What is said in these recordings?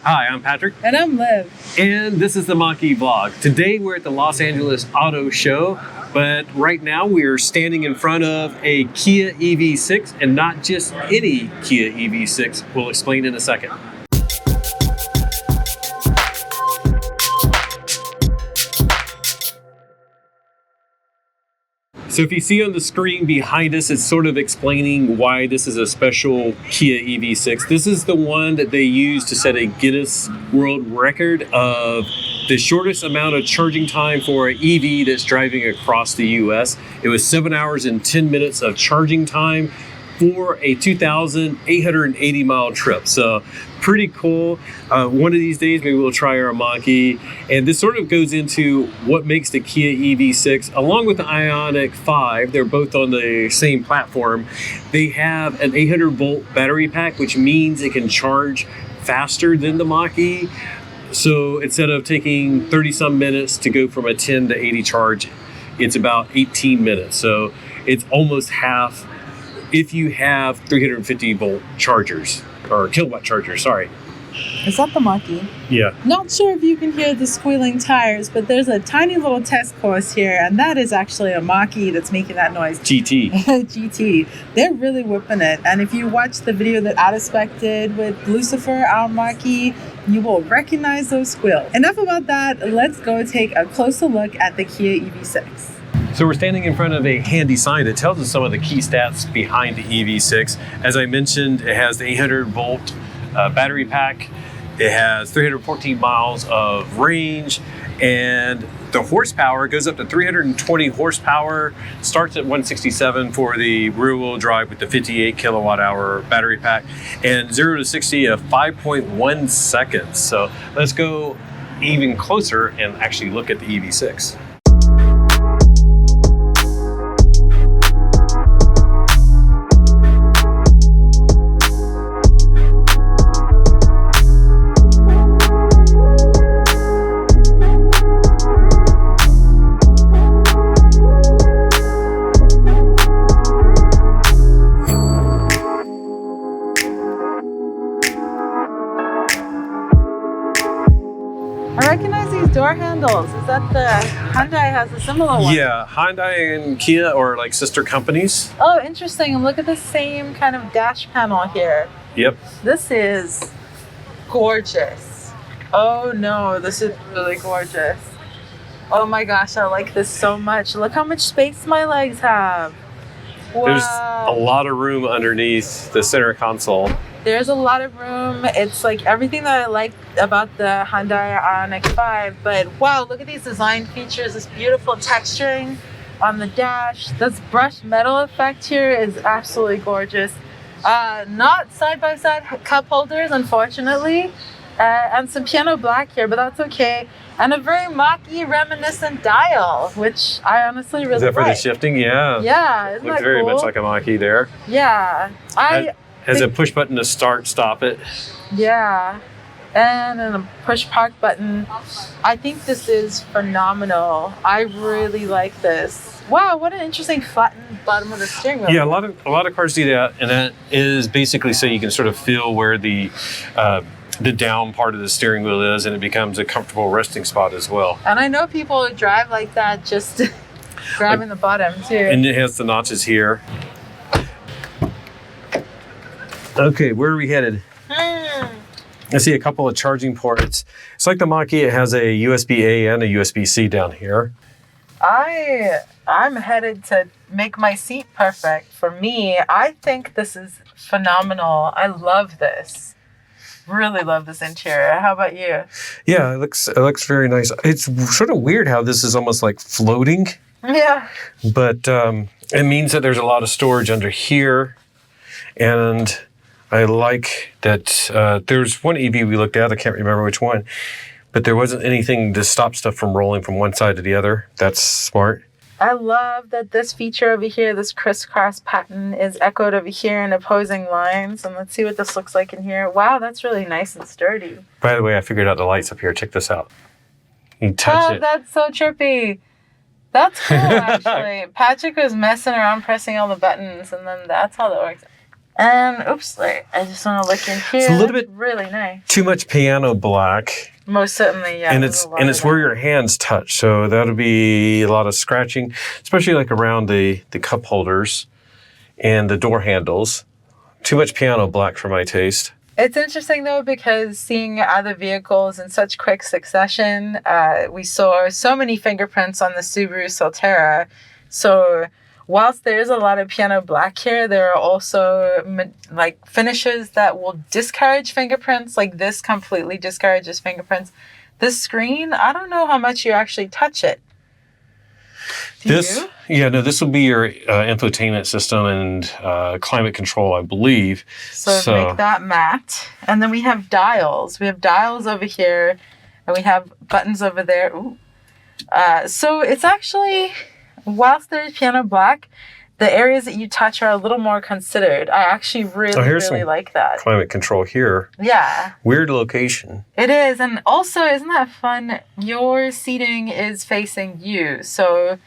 Hi, I'm Patrick. And I'm Liv. And this is the Mach-E vlog. Today we're at the Los Angeles Auto Show, but right now we're standing in front of a Kia EV6, and not just any Kia EV6. We'll explain in a second. So if you see on the screen behind us, it's sort of explaining why this is a special Kia EV6. This is the one that they use to set a Guinness World Record of the shortest amount of charging time for an EV that's driving across the US. It was 7 hours and 10 minutes of charging time for a 2,880 mile trip. So pretty cool. One of these days, maybe we'll try our Mach-E. And this sort of goes into what makes the Kia EV6, along with the Ioniq 5, they're both on the same platform. They have an 800 volt battery pack, which means it can charge faster than the Mach-E. So instead of taking 30 some minutes to go from a 10 to 80 charge, it's about 18 minutes. So it's almost half if you have 350 volt chargers, or kilowatt chargers, sorry. Is that the Mach-E? Yeah. Not sure if you can hear the squealing tires, but there's a tiny little test course here, and that is actually a Mach-E that's making that noise. GT. GT. They're really whipping it. And if you watch the video that Out of Spec did with Lucifer, our Mach-E, you will recognize those squeals. Enough about that. Let's go take a closer look at the Kia EV6. So we're standing in front of a handy sign that tells us some of the key stats behind the EV6. As I mentioned, it has the 800 volt battery pack. It has 314 miles of range, and the horsepower goes up to 320 horsepower, starts at 167 for the rear wheel drive with the 58 kilowatt hour battery pack, and 0 to 60 of 5.1 seconds. So let's go even closer and actually look at the EV6. I recognize these door handles. Is that the Hyundai has a similar one? Yeah, Hyundai and Kia are like sister companies. Oh, interesting. And look at the same kind of dash panel here. Yep. This is gorgeous. Oh no, this is really gorgeous. Oh my gosh, I like this so much. Look how much space my legs have. Wow. There's a lot of room underneath the center console. There's a lot of room. It's like everything that I like about the Hyundai Ioniq 5. But wow, look at these design features. This beautiful texturing on the dash. This brushed metal effect here is absolutely gorgeous. Not side-by-side cup holders, unfortunately. And some piano black here, but that's okay. And a very Mach-E reminiscent dial, which I honestly really like. Is that for the shifting? Yeah. Yeah, isn't Looks that very cool? much like a Mach-E there. Yeah. Has a push button to start, stop it. Yeah. And a push park button. I think this is phenomenal. I really like this. Wow, what an interesting flattened bottom of the steering wheel. Yeah, a lot of cars do that, and that is basically so you can sort of feel where the down part of the steering wheel is, and it becomes a comfortable resting spot as well. And I know people who drive like that, just grabbing the bottom too. And it has the notches here. Okay, where are we headed? I see a couple of charging ports. It's like the Mach-E, it has a USB-A and a USB-C down here. I'm headed to make my seat perfect. For me, I think this is phenomenal. I love this. Really love this interior. How about you? Yeah, it looks very nice. It's sort of weird how this is almost like floating. Yeah. But it means that there's a lot of storage under here. And I like that there's one EV we looked at, I can't remember which one, but there wasn't anything to stop stuff from rolling from one side to the other. That's smart. I love that this feature over here, this crisscross pattern, is echoed over here in opposing lines. And let's see what this looks like in here. Wow, that's really nice and sturdy. By the way, I figured out the lights up here. Check this out. You can touch it. That's so trippy. That's cool, actually. Patrick was messing around pressing all the buttons, and then that's how that works. And oops, I just want to look in here. It's a little bit really nice. Too much piano black. Most certainly, yeah. And it's where your hands touch, so that'll be a lot of scratching, especially like around the cup holders and the door handles. Too much piano black for my taste. It's interesting though, because seeing other vehicles in such quick succession, we saw so many fingerprints on the Subaru Solterra. So whilst there is a lot of piano black here, there are also like finishes that will discourage fingerprints. Like this completely discourages fingerprints. This screen, I don't know how much you actually touch it. This will be your infotainment system and climate control, I believe. So make that matte. And then we have dials. We have dials over here, and we have buttons over there. Ooh. So it's actually, whilst there's piano black, the areas that you touch are a little more considered. I actually really like that. Climate control here. Yeah. Weird location. It is. And also, isn't that fun? Your seating is facing you. So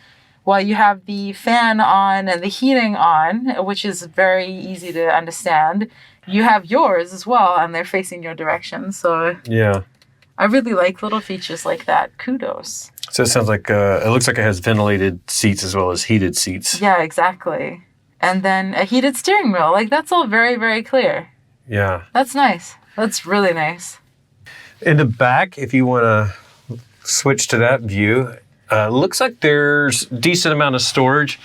while you have the fan on and the heating on, which is very easy to understand, you have yours as well, and they're facing your direction. So yeah, I really like little features like that. Kudos. So it sounds like it looks like it has ventilated seats as well as heated seats. Yeah, exactly. And then a heated steering wheel. Like that's all very, very clear. Yeah. That's nice. That's really nice. In the back, if you want to switch to that view, looks like there's a decent amount of storage.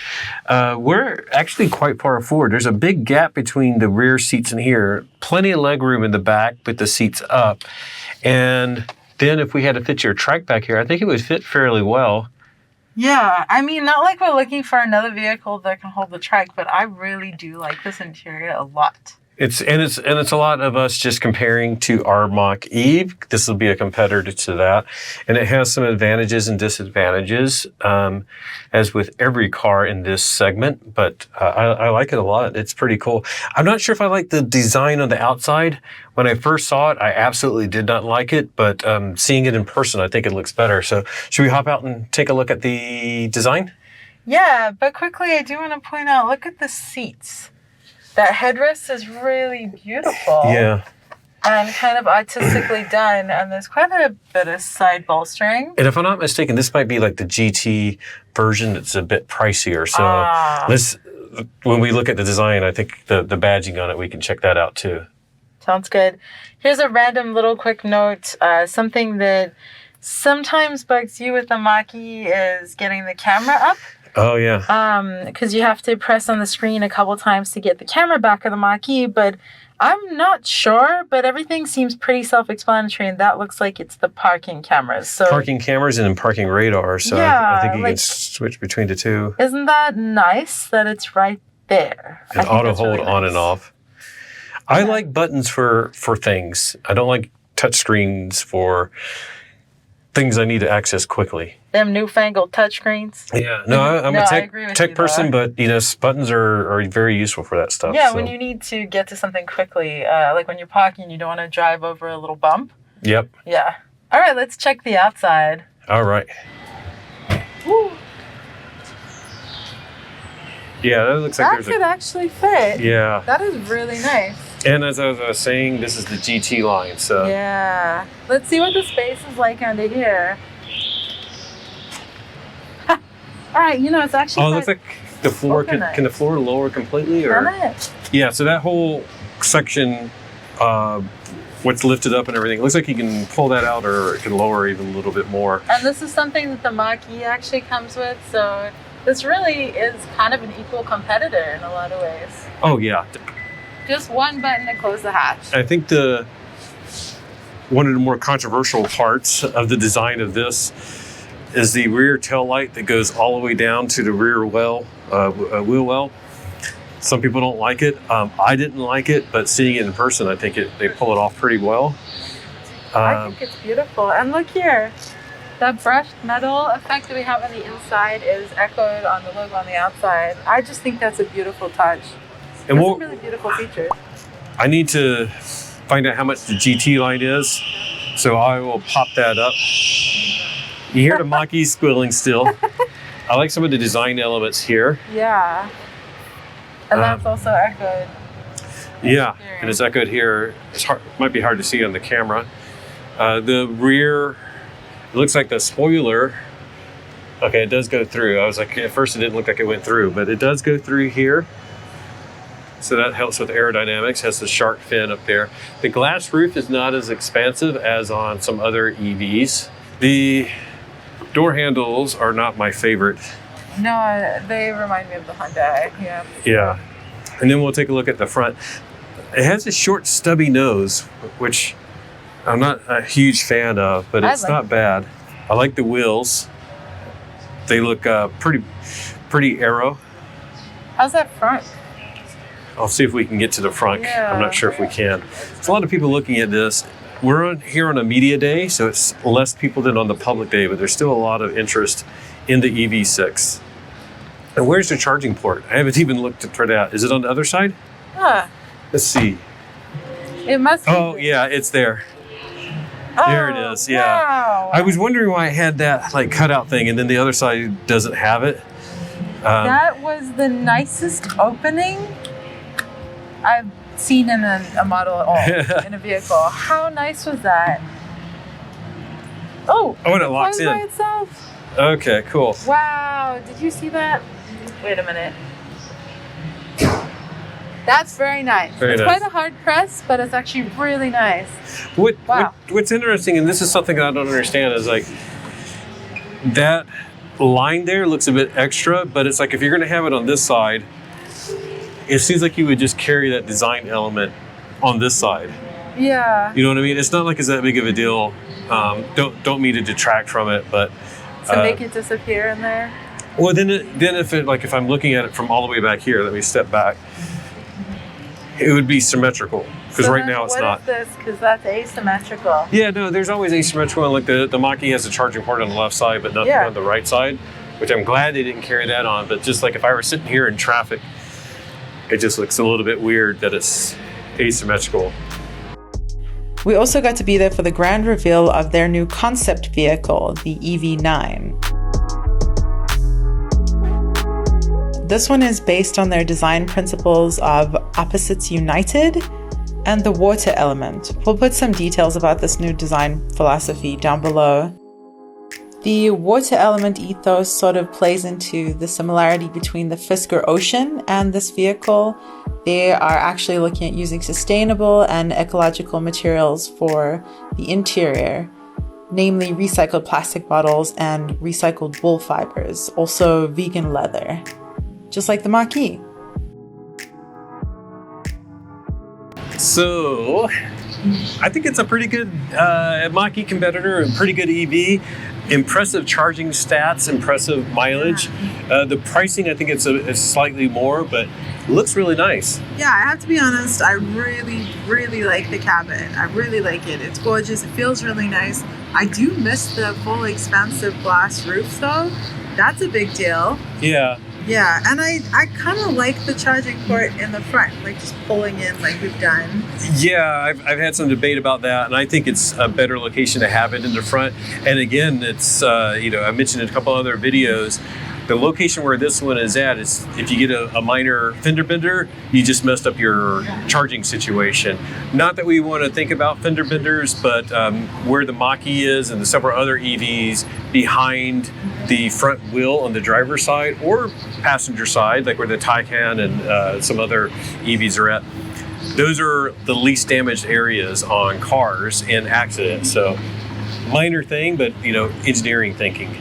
We're actually quite far forward. There's a big gap between the rear seats and here. Plenty of leg room in the back with the seats up. And then if we had to fit your trike back here, I think it would fit fairly well. Yeah, I mean, not like we're looking for another vehicle that can hold the trike, but I really do like this interior a lot. It's a lot of us just comparing to our Mach-E. This will be a competitor to that. And it has some advantages and disadvantages, as with every car in this segment. But I like it a lot. It's pretty cool. I'm not sure if I like the design on the outside. When I first saw it, I absolutely did not like it. But seeing it in person, I think it looks better. So should we hop out and take a look at the design? Yeah, but quickly, I do want to point out, look at the seats. That headrest is really beautiful. Yeah. And kind of artistically done. And there's quite a bit of side bolstering. And if I'm not mistaken, this might be like the GT version that's a bit pricier. So when we look at the design, I think the badging on it, we can check that out too. Sounds good. Here's a random little quick note. Something that sometimes bugs you with the Mach-E is getting the camera up. Oh, yeah. Because you have to press on the screen a couple times to get the camera back of the Mach-E, but I'm not sure, but everything seems pretty self-explanatory, and that looks like it's the parking cameras. So parking cameras and parking radar, so yeah, I think you can switch between the two. Isn't that nice that it's right there? And auto hold on and off. I like buttons for things. I don't like touch screens for things I need to access quickly. Them newfangled touchscreens. Yeah, no, I'm a tech person, but buttons are very useful for that stuff. Yeah, so when you need to get to something quickly, like when you're parking, you don't want to drive over a little bump. Yep. Yeah. All right, let's check the outside. All right. Woo. Yeah, that looks like that could actually fit. Yeah. That is really nice. And as I was saying, this is the GT line, so. Yeah. Let's see what the space is like under here. All right, it's actually. Oh, it looks like the floor can the floor lower completely, or? Can it? Yeah, so that whole section, what's lifted up and everything, it looks like you can pull that out, or it can lower even a little bit more. And this is something that the Mach-E actually comes with, so this really is kind of an equal competitor in a lot of ways. Oh yeah. Just one button to close the hatch. I think one of the more controversial parts of the design of this is the rear tail light that goes all the way down to the rear wheel well. Some people don't like it. I didn't like it, but seeing it in person, I think they pull it off pretty well. I think it's beautiful. And look here. That brushed metal effect that we have on the inside is echoed on the logo on the outside. I just think that's a beautiful touch. And it's a really beautiful feature. I need to find out how much the GT line is, so I will pop that up. You hear the Mach-E squealing still. I like some of the design elements here. Yeah. And that's also echoed. Yeah, and it's echoed here. It's hard, might be hard to see on the camera. The rear, it looks like the spoiler. Okay, it does go through. I was like, at first it didn't look like it went through, but it does go through here. So that helps with aerodynamics. Has the shark fin up there. The glass roof is not as expansive as on some other EVs. The door handles are not my favorite. No, they remind me of the Hyundai. Yeah. Yeah. And then we'll take a look at the front. It has a short, stubby nose, which I'm not a huge fan of, but it's not bad. I like the wheels. They look pretty aero. How's that front? I'll see if we can get to the front. Yeah. I'm not sure if we can. There's a lot of people looking at this. We're here on a media day, so it's less people than on the public day, but there's still a lot of interest in the EV6. And where's the charging port? I haven't even looked for that. Is it on the other side? Huh. Let's see. It must be. Oh, yeah, it's there. Oh, there it is, yeah. Wow. I was wondering why I had that like cutout thing, and then the other side doesn't have it. That was the nicest opening I've seen in a model at all, in a vehicle. How nice was that? Oh, and it locks by in. itself. Okay, cool. Wow, did you see that? Wait a minute. That's very nice. It's quite a hard press, but it's actually really nice. What's interesting, and this is something I don't understand, is like that line there looks a bit extra, but it's like if you're going to have it on this side, it seems like you would just carry that design element on this side. Yeah. You know what I mean? It's not like it's that big of a deal. Don't mean to detract from it, but to make it disappear in there. Well, then if I'm looking at it from all the way back here, let me step back. It would be symmetrical because So right now it's not. What is this? Because that's asymmetrical. Yeah, no, there's always asymmetrical. Like the Mach-E has a charging port on the left side, but nothing on the right side, which I'm glad they didn't carry that on. But just like if I were sitting here in traffic, it just looks a little bit weird that it's asymmetrical. We also got to be there for the grand reveal of their new concept vehicle, the EV9. This one is based on their design principles of opposites united and the water element. We'll put some details about this new design philosophy down below. The water element ethos sort of plays into the similarity between the Fisker Ocean and this vehicle. They are actually looking at using sustainable and ecological materials for the interior, namely recycled plastic bottles and recycled wool fibers, also vegan leather, just like the Mach-E. So, I think it's a pretty good Mach-E competitor, a pretty good EV. Impressive charging stats, impressive mileage. The pricing, I think it's slightly more, but it looks really nice. Yeah, I have to be honest, I really like the cabin. I really like it. It's gorgeous. It feels really nice. I do miss the full expansive glass roof though. That's a big deal. Yeah. Yeah, and I kind of like the charging port in the front, like just pulling in like we've done. Yeah, I've had some debate about that, and I think it's a better location to have it in the front. And again, it's, I mentioned in a couple other videos, the location where this one is at is if you get a minor fender bender, you just messed up your charging situation. Not that we want to think about fender benders, but where the Mach-E is and the several other EVs behind the front wheel on the driver's side or passenger side, like where the Taycan and some other EVs are at, those are the least damaged areas on cars in accidents. So minor thing, but engineering thinking.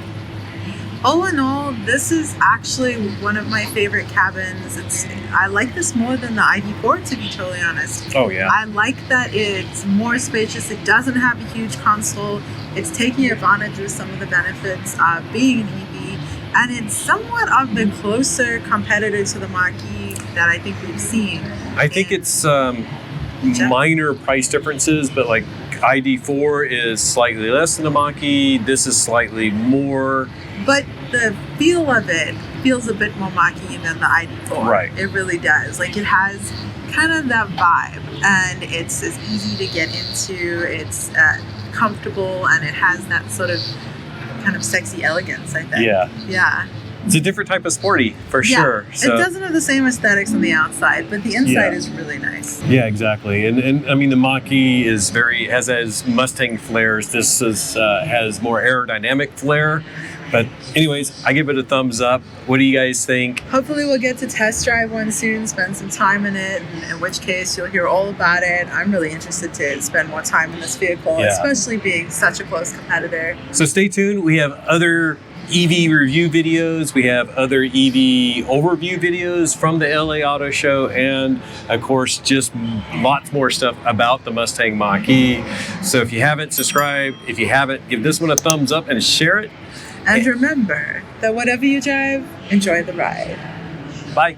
All in all, this is actually one of my favorite cabins. I like this more than the ID4, to be totally honest. Oh yeah. I like that it's more spacious. It doesn't have a huge console. It's taking advantage of some of the benefits of being an EV, and it's somewhat of the closer competitor to the Mach-E that I think we've seen. I think it's minor price differences, but like ID4 is slightly less than the Mach-E. This is slightly more. But the feel of it feels a bit more Mach-E than the ID4. Right. It really does. Like it has kind of that vibe, and it's easy to get into. It's comfortable, and it has that sort of kind of sexy elegance, I think. Yeah. Yeah. It's a different type of sporty for Yeah, sure. So, it doesn't have the same aesthetics on the outside, but the inside Yeah. is really nice. yeah, exactly. And I mean, the Mach-E is has Mustang flares. This has more aerodynamic flair. But anyways, I give it a thumbs up. What do you guys think? Hopefully we'll get to test drive one soon, spend some time in it, and in which case you'll hear all about it. I'm really interested to spend more time in this vehicle, Yeah. especially being such a close competitor. So stay tuned. We have other EV review videos. We have other EV overview videos from the LA Auto Show, and of course, just lots more stuff about the Mustang Mach-E. So if you haven't subscribed, if you haven't, give this one a thumbs up and share it. And remember that whatever you drive, enjoy the ride. Bye.